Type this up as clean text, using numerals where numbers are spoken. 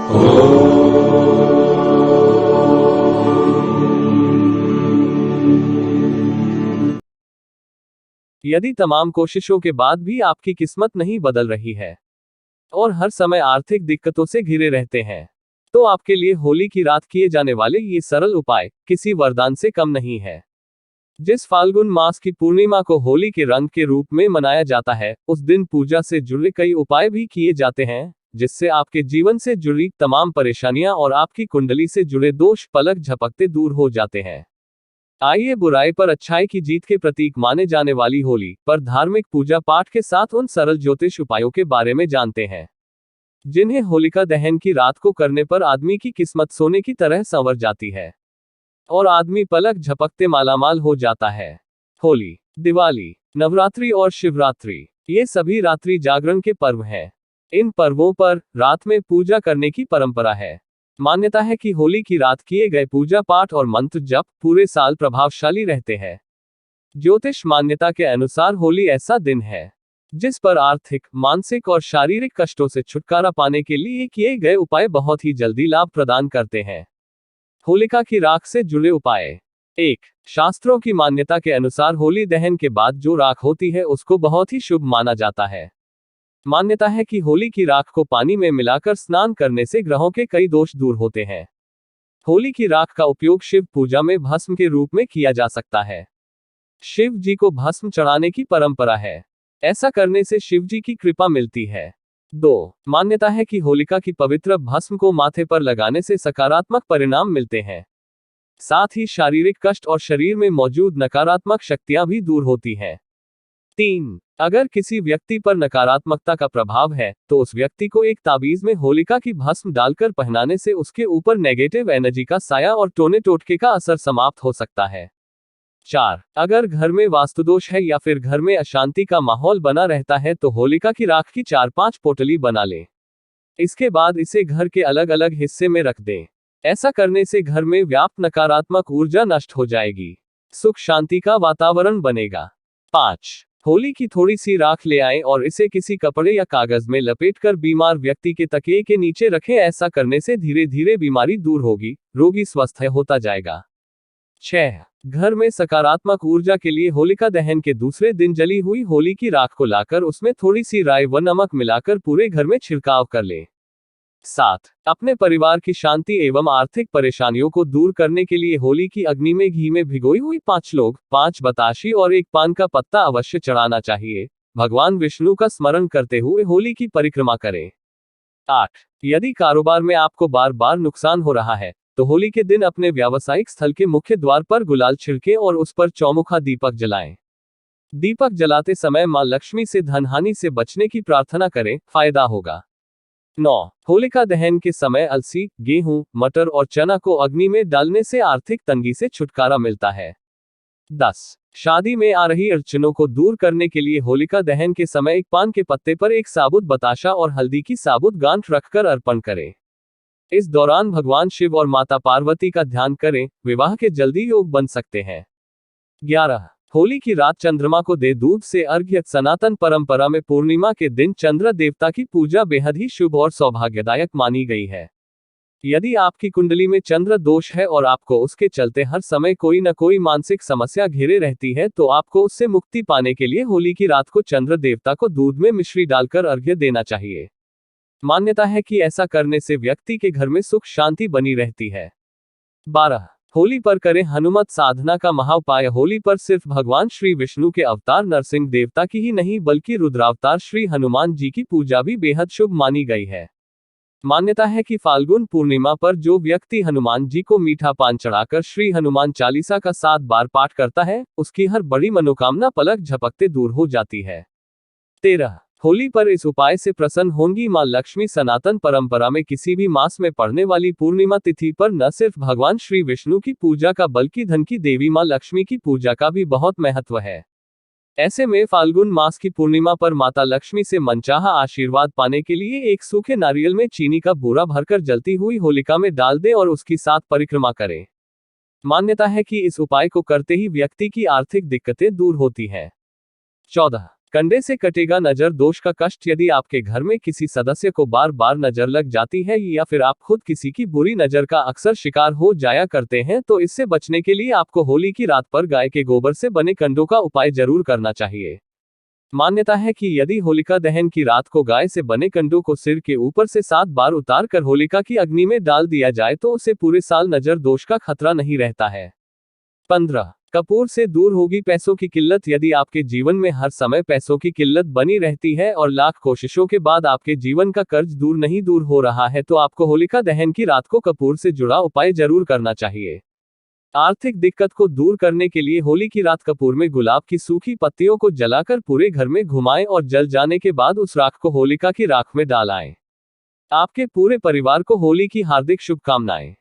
यदि तमाम कोशिशों के बाद भी आपकी किस्मत नहीं बदल रही है और हर समय आर्थिक दिक्कतों से घिरे रहते हैं, तो आपके लिए होली की रात किए जाने वाले ये सरल उपाय किसी वरदान से कम नहीं है। जिस फाल्गुन मास की पूर्णिमा को होली के रंग के रूप में मनाया जाता है, उस दिन पूजा से जुड़े कई उपाय भी किए जाते हैं, जिससे आपके जीवन से जुड़ी तमाम परेशानियां और आपकी कुंडली से जुड़े दोष पलक झपकते दूर हो जाते हैं। आइए बुराई पर अच्छाई की जीत के प्रतीक माने जाने वाली होली पर धार्मिक पूजा पाठ के साथ उन सरल ज्योतिष उपायों के बारे में जानते हैं, जिन्हें होलिका दहन की रात को करने पर आदमी की किस्मत सोने की तरह संवर जाती है और आदमी पलक झपकते मालामाल हो जाता है। होली, दिवाली, नवरात्रि और शिवरात्रि, ये सभी रात्रि जागरण के पर्व हैं। इन पर्वों पर रात में पूजा करने की परंपरा है। मान्यता है कि होली की रात किए गए पूजा पाठ और मंत्र जप पूरे साल प्रभावशाली रहते हैं। ज्योतिष मान्यता के अनुसार होली ऐसा दिन है जिस पर आर्थिक, मानसिक और शारीरिक कष्टों से छुटकारा पाने के लिए किए गए उपाय बहुत ही जल्दी लाभ प्रदान करते हैं। होलिका की राख से जुड़े उपाय। 1. शास्त्रों की मान्यता के अनुसार होली दहन के बाद जो राख होती है उसको बहुत ही शुभ माना जाता है। मान्यता है कि होली की राख को पानी में मिलाकर स्नान करने से ग्रहों के कई दोष दूर होते हैं। होली की राख का उपयोग शिव पूजा में भस्म के रूप में किया जा सकता है। शिव जी को भस्म चढ़ाने की परंपरा है। ऐसा करने से शिव जी की कृपा मिलती है। 2. मान्यता है कि होलिका की पवित्र भस्म को माथे पर लगाने से सकारात्मक परिणाम मिलते हैं। साथ ही शारीरिक कष्ट और शरीर में मौजूद नकारात्मक शक्तियां भी दूर होती हैं। 3. अगर किसी व्यक्ति पर नकारात्मकता का प्रभाव है, तो उस व्यक्ति को एक ताबीज में होलिका की भस्म डालकर पहनाने से उसके ऊपर नेगेटिव एनर्जी का साया और टोने टोटके का असर समाप्त हो सकता है। 4. अगर घर में वास्तुदोष है या फिर घर में अशांति का माहौल बना रहता है तो होलिका की राख की 4-5 पोटली बना लें। इसके बाद इसे घर के अलग अलग हिस्से में रख दें। ऐसा करने से घर में व्याप्त नकारात्मक ऊर्जा नष्ट हो जाएगी, सुख शांति का वातावरण बनेगा। 5. होली की थोड़ी सी राख ले आएं और इसे किसी कपड़े या कागज में लपेटकर बीमार व्यक्ति के तकिए के नीचे रखें। ऐसा करने से धीरे धीरे बीमारी दूर होगी, रोगी स्वस्थ होता जाएगा। 6. घर में सकारात्मक ऊर्जा के लिए होलिका दहन के दूसरे दिन जली हुई होली की राख को लाकर उसमें थोड़ी सी राई व नमक मिलाकर पूरे घर में छिड़काव कर लें। 7. अपने परिवार की शांति एवं आर्थिक परेशानियों को दूर करने के लिए होली की अग्नि में घी में भिगोई हुई 5 लौंग, 5 बताशी और 1 पान का पत्ता अवश्य चढ़ाना चाहिए। भगवान विष्णु का स्मरण करते हुए होली की परिक्रमा करें। 8. यदि कारोबार में आपको बार बार नुकसान हो रहा है, तो होली के दिन अपने व्यावसायिक स्थल के मुख्य द्वार पर गुलाल छिड़कें और उस पर चौमुखा दीपक जलाएं। दीपक जलाते समय मां लक्ष्मी से धनहानि से बचने की प्रार्थना करें, फायदा होगा। 9. होलिका दहन के समय अलसी, गेहूं, मटर और चना को अग्नि में डालने से आर्थिक तंगी से छुटकारा मिलता है। 10. शादी में आ रही अड़चनों को दूर करने के लिए होलिका दहन के समय एक पान के पत्ते पर एक साबुत बताशा और हल्दी की साबुत गांठ रखकर अर्पण करें। इस दौरान भगवान शिव और माता पार्वती का ध्यान करें, विवाह के जल्दी योग बन सकते हैं। 11. होली की रात चंद्रमा को दे दूध से अर्घ्य। सनातन परंपरा में पूर्णिमा के दिन चंद्र देवता की पूजा बेहद ही शुभ और सौभाग्यदायक मानी गई है। यदि आपकी कुंडली में चंद्र दोष है और आपको उसके चलते हर समय कोई न कोई मानसिक समस्या घेरे रहती है, तो आपको उससे मुक्ति पाने के लिए होली की रात को चंद्र देवता को दूध में मिश्री डालकर अर्घ्य देना चाहिए। मान्यता है कि ऐसा करने से व्यक्ति के घर में सुख शांति बनी रहती है। 12. होली पर करें हनुमत साधना का महाउपाय। होली पर सिर्फ भगवान श्री विष्णु के अवतार नरसिंह देवता की ही नहीं बल्कि रुद्रावतार श्री हनुमान जी की पूजा भी बेहद शुभ मानी गई है। मान्यता है कि फाल्गुन पूर्णिमा पर जो व्यक्ति हनुमान जी को मीठा पान चढ़ाकर श्री हनुमान चालीसा का 7 बार पाठ करता है, उसकी हर बड़ी मनोकामना पलक झपकते दूर हो जाती है। 13. होली पर इस उपाय से प्रसन्न होंगी मां लक्ष्मी। सनातन परंपरा में किसी भी मास में पड़ने वाली पूर्णिमा तिथि पर न सिर्फ भगवान श्री विष्णु की पूजा का बल्कि धन की देवी मां लक्ष्मी की पूजा का भी बहुत महत्व है। ऐसे में फाल्गुन मास की पूर्णिमा पर माता लक्ष्मी से मनचाहा आशीर्वाद पाने के लिए एक सूखे नारियल में चीनी का बूरा भरकर जलती हुई होलिका में डाल दें और उसकी 7 परिक्रमा करें। मान्यता है कि इस उपाय को करते ही व्यक्ति की आर्थिक दिक्कतें दूर होती हैं। 14. कंडे से कटेगा नजर दोष का कष्ट। यदि आपके घर में किसी सदस्य को बार बार नजर लग जाती है या फिर आप खुद किसी की बुरी नजर का अक्सर शिकार हो जाया करते हैं, तो इससे बचने के लिए आपको होली की रात पर गाय के गोबर से बने कंडों का उपाय जरूर करना चाहिए। मान्यता है कि यदि होलिका दहन की रात को गाय से बने कंडों को सिर के ऊपर से 7 बार उतार कर होलिका की अग्नि में डाल दिया जाए तो उसे पूरे साल नजर दोष का खतरा नहीं रहता है। 15. कपूर से दूर होगी पैसों की किल्लत। यदि आपके जीवन में हर समय पैसों की किल्लत बनी रहती है और लाख कोशिशों के बाद आपके जीवन का कर्ज दूर हो रहा है, तो आपको होलिका दहन की रात को कपूर से जुड़ा उपाय जरूर करना चाहिए। आर्थिक दिक्कत को दूर करने के लिए होली की रात कपूर में गुलाब की सूखी पत्तियों को जलाकर पूरे घर में घुमाएं और जल जाने के बाद उस राख को होलिका की राख में डालाएं। आपके पूरे परिवार को होली की हार्दिक शुभकामनाएं।